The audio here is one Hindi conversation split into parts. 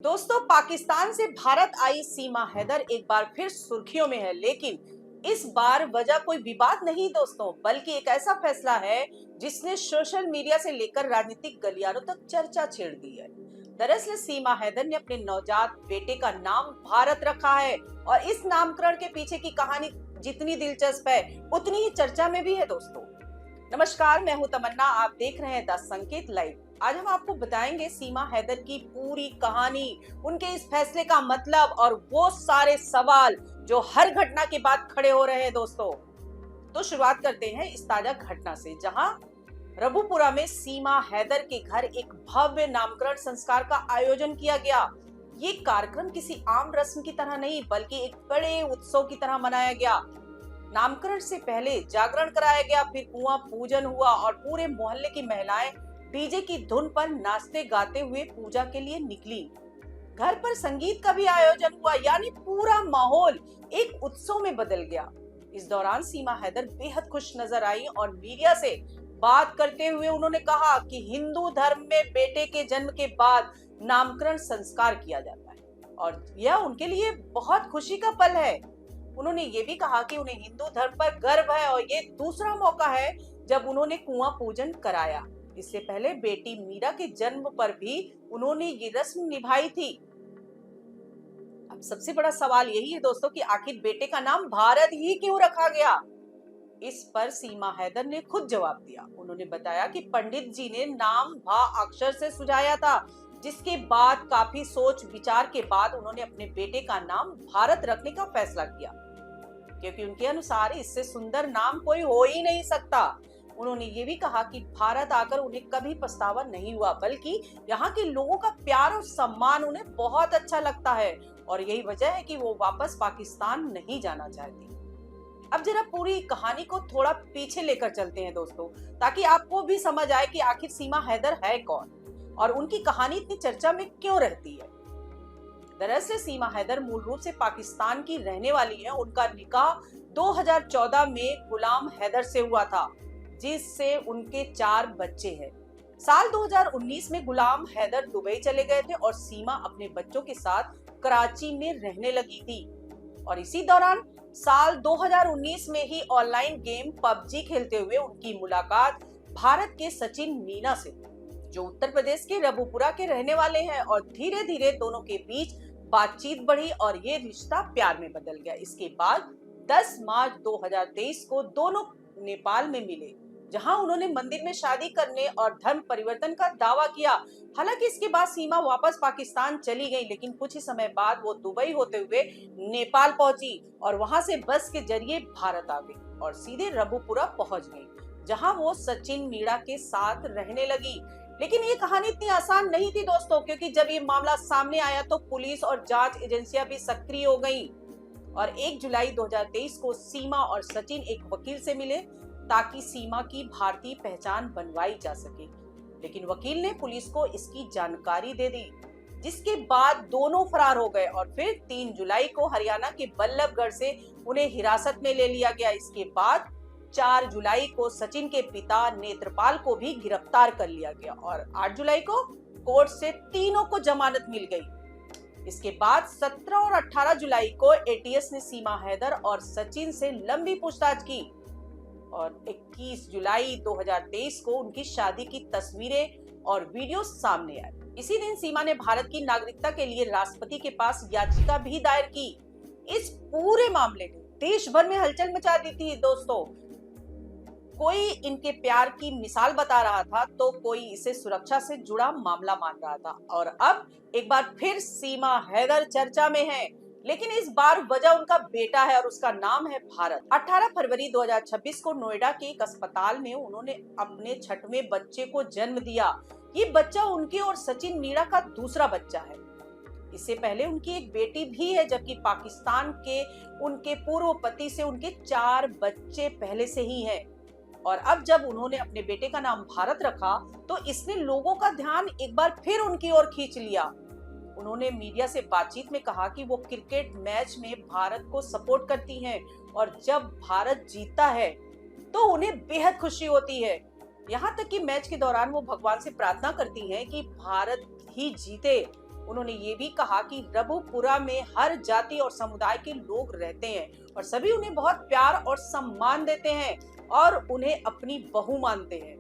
दोस्तों, पाकिस्तान से भारत आई सीमा हैदर एक बार फिर सुर्खियों में है, लेकिन इस बार वजह कोई विवाद नहीं दोस्तों, बल्कि एक ऐसा फैसला है जिसने सोशल मीडिया से लेकर राजनीतिक गलियारों तक चर्चा छेड़ दी है। दरअसल सीमा हैदर ने अपने नवजात बेटे का नाम भारत रखा है और इस नामकरण के पीछे की कहानी जितनी दिलचस्प है उतनी ही चर्चा में भी है दोस्तों। नमस्कार, मैं हूं तमन्ना, आप देख रहे हैं द संकेत लाइव। आज हम आपको बताएंगे सीमा हैदर की पूरी कहानी, उनके इस फैसले का मतलब और वो सारे सवाल जो हर घटना के बाद खड़े हो रहे हैं दोस्तों। तो शुरुआत करते हैं इस ताजा घटना से, जहां रबुपुरा में सीमा हैदर के घर एक भव्य नामकरण संस्कार का आयोजन किया गया। ये कार्यक्रम किसी आम रस्म की तरह नहीं, बल्कि एक बड़े उत्सव की तरह मनाया गया। नामकरण से पहले जागरण कराया गया, फिर कुआं पूजन हुआ और पूरे मोहल्ले की महिलाएं डीजे की धुन पर नाचते गाते हुए पूजा के लिए निकली। घर पर संगीत का भी आयोजन हुआ, यानी पूरा माहौल एक उत्सव में बदल गया। इस दौरान सीमा हैदर बेहद खुश नजर आई और मीडिया से बात करते हुए उन्होंने कहा कि हिंदू धर्म में बेटे के जन्म के बाद नामकरण संस्कार किया जाता है और यह उनके लिए बहुत खुशी का पल है। उन्होंने ये भी कहा कि उन्हें हिंदू धर्म पर गर्व है और ये दूसरा मौका है जब उन्होंने कुआं पूजन कराया। इससे पहले बेटी मीरा के जन्म पर भी उन्होंने ये रस्म निभाई थी। अब सबसे बड़ा सवाल यही है दोस्तों कि आखिर बेटे का नाम भारत ही क्यों रखा गया। इस पर सीमा हैदर ने खुद जवाब दिया। उन्होंने बताया कि पंडित जी ने नाम भा अक्षर से सुझाया था, जिसके बाद काफी सोच विचार के बाद उन्होंने अपने बेटे का नाम भारत रखने का फैसला किया, क्योंकि उनके अनुसार इससे सुंदर नाम कोई हो ही नहीं सकता। उन्होंने ये भी कहा कि भारत आकर उन्हें कभी पछतावा नहीं हुआ, बल्कि यहाँ के लोगों का प्यार और सम्मान उन्हें बहुत अच्छा लगता है और यही वजह है कि वो वापस पाकिस्तान नहीं जाना चाहती। अब जरा पूरी कहानी को थोड़ा पीछे लेकर चलते हैं दोस्तों, ताकि आपको भी समझ आए कि आखिर सीमा हैदर है कौन और उनकी कहानी इतनी चर्चा में क्यों रहती है। दरअसल सीमा हैदर मूल रूप से पाकिस्तान की रहने वाली है। उनका निकाह 2014 में गुलाम हैदर से हुआ था, जिससे उनके 4 बच्चे हैं। साल 2019 में गुलाम हैदर दुबई चले गए थे और सीमा अपने बच्चों के साथ कराची में रहने लगी थी। और इसी दौरान साल 2019 में ही ऑनलाइन गेम पबजी खेलते हुए उनकी मुलाकात भारत के सचिन मीना से, जो उत्तर प्रदेश के रबुपुरा के रहने वाले हैं। और धीरे धीरे दोनों के बीच बातचीत बढ़ी और ये रिश्ता प्यार में बदल गया। इसके बाद 10 मार्च 2023 को दोनों नेपाल में मिले, जहां उन्होंने मंदिर में शादी करने और धर्म परिवर्तन का दावा किया। हालांकि इसके बाद सीमा वापस पाकिस्तान चली गई, लेकिन कुछ ही समय बाद वो दुबई होते हुए नेपाल पहुंची और वहां से बस के जरिए भारत आ गई और सीधे रबुपुरा पहुंच गई, जहां वो सचिन मीणा के साथ रहने लगी। लेकिन ये कहानी इतनी आसान नहीं थी दोस्तों, क्योंकि जब ये मामला सामने आया तो पुलिस और जांच एजेंसियां भी सक्रिय हो गईं और 1 जुलाई 2023 को सीमा और सचिन एक वकील से मिले ताकि सीमा की भारतीय पहचान बनवाई जा सके। लेकिन वकील ने पुलिस को इसकी जानकारी दे दी, जिसके बाद दोनों फरार हो गए और फिर 3 जुलाई को हरियाणा के बल्लभगढ़ से उन्हें हिरासत में ले लिया गया। इसके बाद 4 जुलाई को सचिन के पिता नेत्रपाल को भी गिरफ्तार कर लिया गया और 8 जुलाई को कोर्ट से तीनों को जमानत मिल गई। इसके बाद 17 और 18 जुलाई को एटीएस ने सीमा हैदर और सचिन से लंबी पूछताछ की और 21 जुलाई 2023 को उनकी शादी की तस्वीरें और वीडियो सामने आए। इसी दिन सीमा ने भारत की नागरिकता के लिए राष्ट्रपति के पास याचिका भी दायर की। इस पूरे मामले ने देश भर में हलचल मचा दी थी दोस्तों। कोई इनके प्यार की मिसाल बता रहा था तो कोई इसे सुरक्षा से जुड़ा मामला मान रहा था। और अब एक बार फिर सीमा हैदर चर्चा में है, लेकिन इस बार वजह उनका बेटा है और उसका नाम है भारत। 18 फरवरी 2026 को नोएडा के एक अस्पताल में उन्होंने अपने 6वें बच्चे को जन्म दिया। ये बच्चा उनके और सचिन मीणा का दूसरा बच्चा है। इससे पहले उनकी एक बेटी भी है, जबकि पाकिस्तान के उनके पूर्व पति से उनके 4 बच्चे पहले से ही हैं। और अब जब उन्होंने अपने बेटे का नाम भारत रखा तो इसने लोगों का ध्यान एक बार फिर उनकी ओर खींच लिया। उन्होंने मीडिया से बातचीत में कहा कि वो क्रिकेट मैच में भारत को सपोर्ट करती हैं और जब भारत जीतता है तो उन्हें बेहद खुशी होती है। यहाँ तक कि मैच के दौरान वो भगवान से प्रार्थना करती हैं कि भारत ही जीते। उन्होंने ये भी कहा कि रबुपुरा में हर जाति और समुदाय के लोग रहते हैं और सभी उन्हें बहुत प्यार और सम्मान देते हैं और उन्हें अपनी बहू मानते हैं।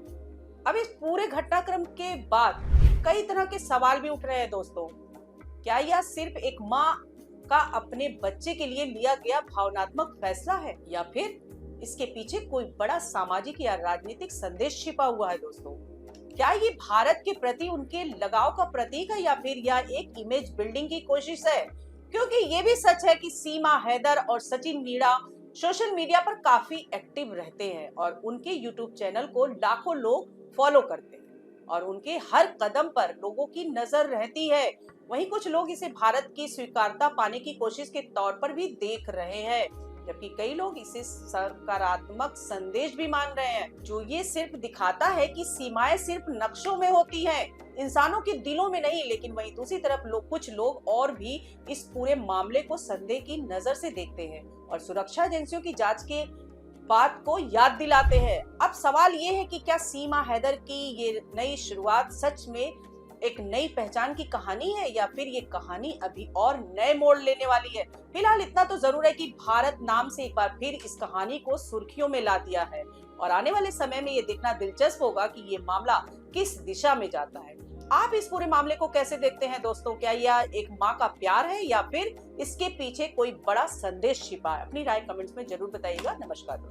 अब इस पूरे घटनाक्रम के बाद कई तरह के सवाल भी उठ रहे हैं दोस्तों। क्या यह सिर्फ एक माँ का अपने बच्चे के लिए लिया गया भावनात्मक फैसला है या फिर इसके पीछे कोई बड़ा सामाजिक या राजनीतिक संदेश छिपा हुआ है दोस्तों? क्या ये भारत के प्रति उनके लगाव का प्रतीक है या फिर यह एक इमेज बिल्डिंग की कोशिश है? क्योंकि ये भी सच है कि सीमा हैदर और सचिन मीणा सोशल मीडिया पर काफी एक्टिव रहते हैं और उनके यूट्यूब चैनल को लाखों लोग फॉलो करते हैं और उनके हर कदम पर लोगों की नजर रहती है। वहीं कुछ लोग इसे भारत की स्वीकारता पाने की कोशिश के तौर पर भी देख रहे हैं, जबकि कई लोग इसे सकारात्मक संदेश भी मान रहे हैं, जो ये सिर्फ दिखाता है कि सीमाएं सिर्फ नक्शों में होती हैं, इंसानों के दिलों में नहीं। लेकिन वहीं दूसरी तरफ कुछ लोग और भी इस पूरे मामले को संदेह की नजर से देखते हैं और सुरक्षा एजेंसियों की जांच के बात को याद दिलाते हैं। अब सवाल ये है कि क्या सीमा हैदर की ये नई शुरुआत सच में एक नई पहचान की कहानी है या फिर ये कहानी अभी और नए मोड़ लेने वाली है? फिलहाल इतना तो जरूर है कि भारत नाम से एक बार फिर इस कहानी को सुर्खियों में ला दिया है और आने वाले समय में ये देखना दिलचस्प होगा कि ये मामला किस दिशा में जाता है। आप इस पूरे मामले को कैसे देखते हैं दोस्तों? क्या यह एक माँ का प्यार है या फिर इसके पीछे कोई बड़ा संदेश छिपा है? अपनी राय कमेंट्स में जरूर बताइएगा। नमस्कार दोस्तों।